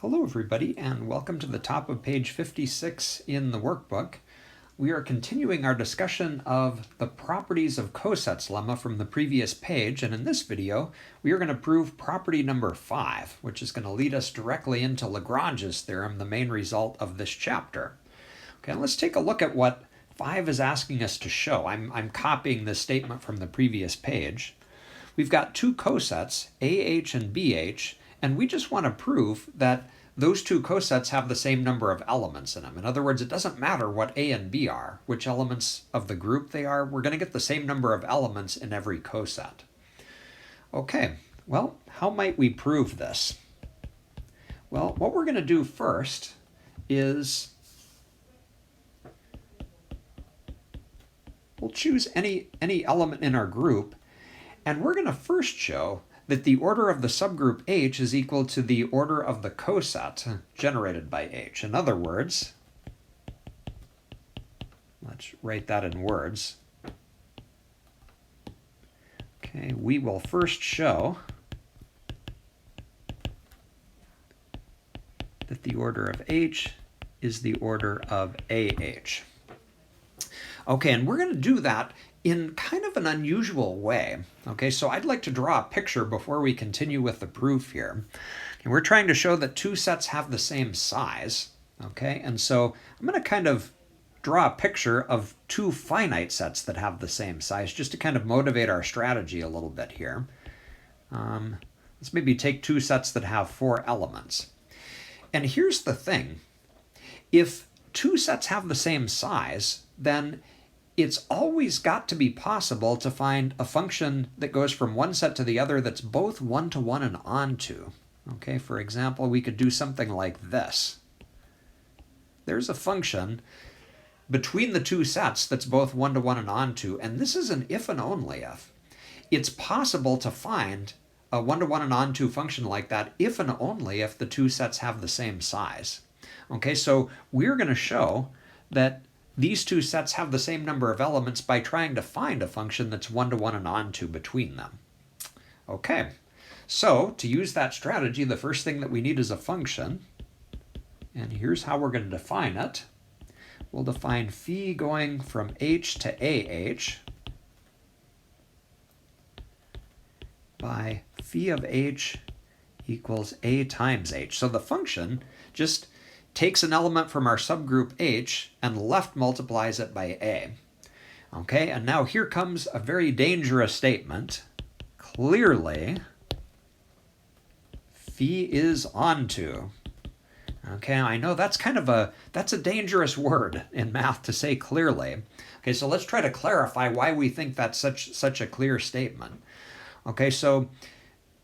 Hello everybody, and welcome to the top of page 56 in the workbook. We are continuing our discussion of the properties of cosets lemma from the previous page, and in this video we are going to prove property number 5, which is going to lead us directly into Lagrange's theorem, the main result of this chapter. Okay, let's take a look at what 5 is asking us to show. I'm copying this statement from the previous page. We've got two cosets, AH and BH, and we just want to prove that those two cosets have the same number of elements in them. In other words, it doesn't matter what A and B are, which elements of the group they are, we're going to get the same number of elements in every coset. Okay, well, how might we prove this? Well, what we're going to do first is we'll choose any element in our group, and we're going to first show that the order of the subgroup H is equal to the order of the coset generated by H. In other words, let's write that in words. Okay, we will first show that the order of H is the order of AH. Okay, and we're going to do that in kind of an unusual way. Okay, so I'd like to draw a picture before we continue with the proof here. And we're trying to show that two sets have the same size. Okay, and so I'm going to kind of draw a picture of two finite sets that have the same size, just to kind of motivate our strategy a little bit here. Let's maybe take two sets that have 4 elements. And here's the thing. If two sets have the same size, then it's always got to be possible to find a function that goes from one set to the other that's both one-to-one and onto. Okay, for example, we could do something like this. There's a function between the two sets that's both one-to-one and onto, and this is an if and only if. It's possible to find a one-to-one and onto function like that if and only if the two sets have the same size. Okay, so we're going to show that these two sets have the same number of elements by trying to find a function that's one-to-one and onto between them. Okay, so to use that strategy, the first thing that we need is a function. And here's how we're going to define it. We'll define phi going from H to AH by phi of H equals A times H. So the function just takes an element from our subgroup H and left multiplies it by A. Okay, and now here comes a very dangerous statement. Clearly, phi is onto. Okay, I know that's a dangerous word in math to say clearly. Okay, so let's try to clarify why we think that's such a clear statement. Okay, so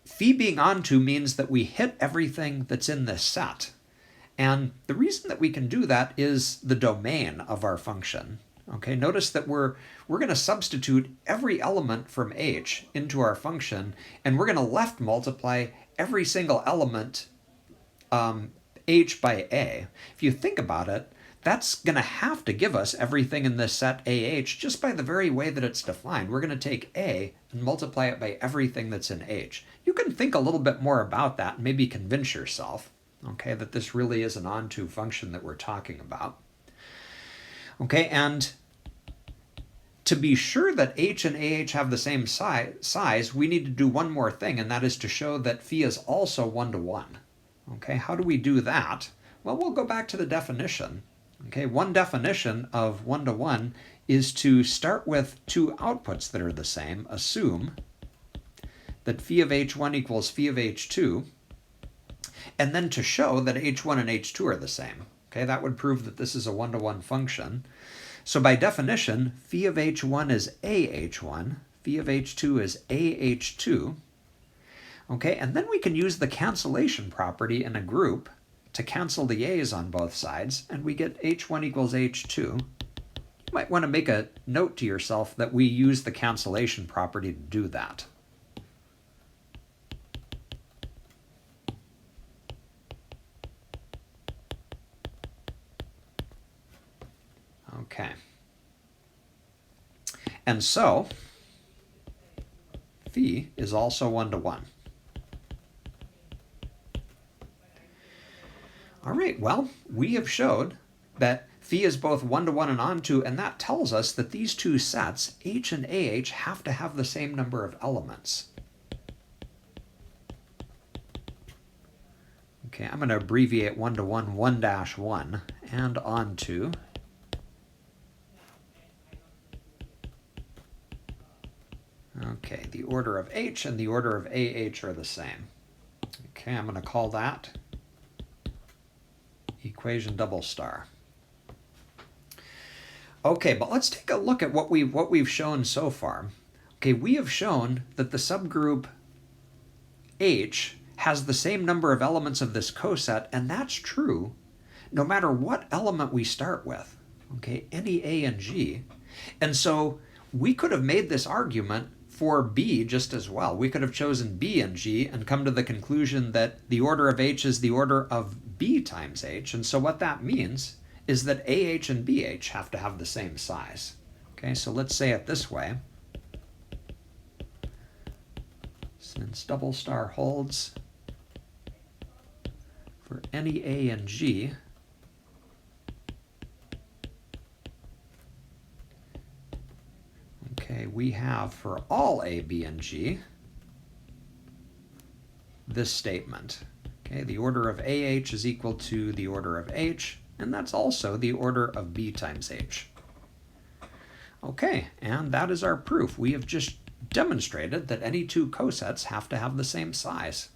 phi being onto means that we hit everything that's in this set. And the reason that we can do that is the domain of our function. Okay, notice that we're going to substitute every element from H into our function, and we're going to left multiply every single element H by A. If you think about it, that's going to have to give us everything in this set AH just by the very way that it's defined. We're going to take A and multiply it by everything that's in H. You can think a little bit more about that and maybe convince yourself, okay, that this really is an onto function that we're talking about. Okay, and to be sure that H and AH have the same size, we need to do one more thing, and that is to show that phi is also one-to-one. Okay, how do we do that? Well, we'll go back to the definition. Okay, one definition of one-to-one is to start with two outputs that are the same, assume that phi of H1 equals phi of H2, and then to show that H1 and H2 are the same. Okay, that would prove that this is a one-to-one function. So by definition, phi of H1 is AH1, phi of H2 is AH2. Okay, and then we can use the cancellation property in a group to cancel the A's on both sides, and we get H1 equals H2. You might want to make a note to yourself that we use the cancellation property to do that. Okay. And so, phi is also one-to-one. All right, well, we have showed that phi is both 1 to 1 and onto, and that tells us that these two sets, H and AH, have to have the same number of elements. Okay, I'm going to abbreviate 1 to 1, 1-1, and onto. Okay, the order of H and the order of AH are the same. Okay, I'm going to call that equation double star. Okay, but let's take a look at what we've shown so far. Okay, we have shown that the subgroup H has the same number of elements of this coset, and that's true no matter what element we start with. Okay, any A and G. And so we could have made this argument for B just as well. We could have chosen B and G and come to the conclusion that the order of H is the order of B times H. And so what that means is that AH and BH have to have the same size. Okay, so let's say it this way. Since double star holds for any A and G, okay, we have for all A, B, and G this statement. Okay, the order of AH is equal to the order of H, and that's also the order of B times H. Okay, and that is our proof. We have just demonstrated that any two cosets have to have the same size.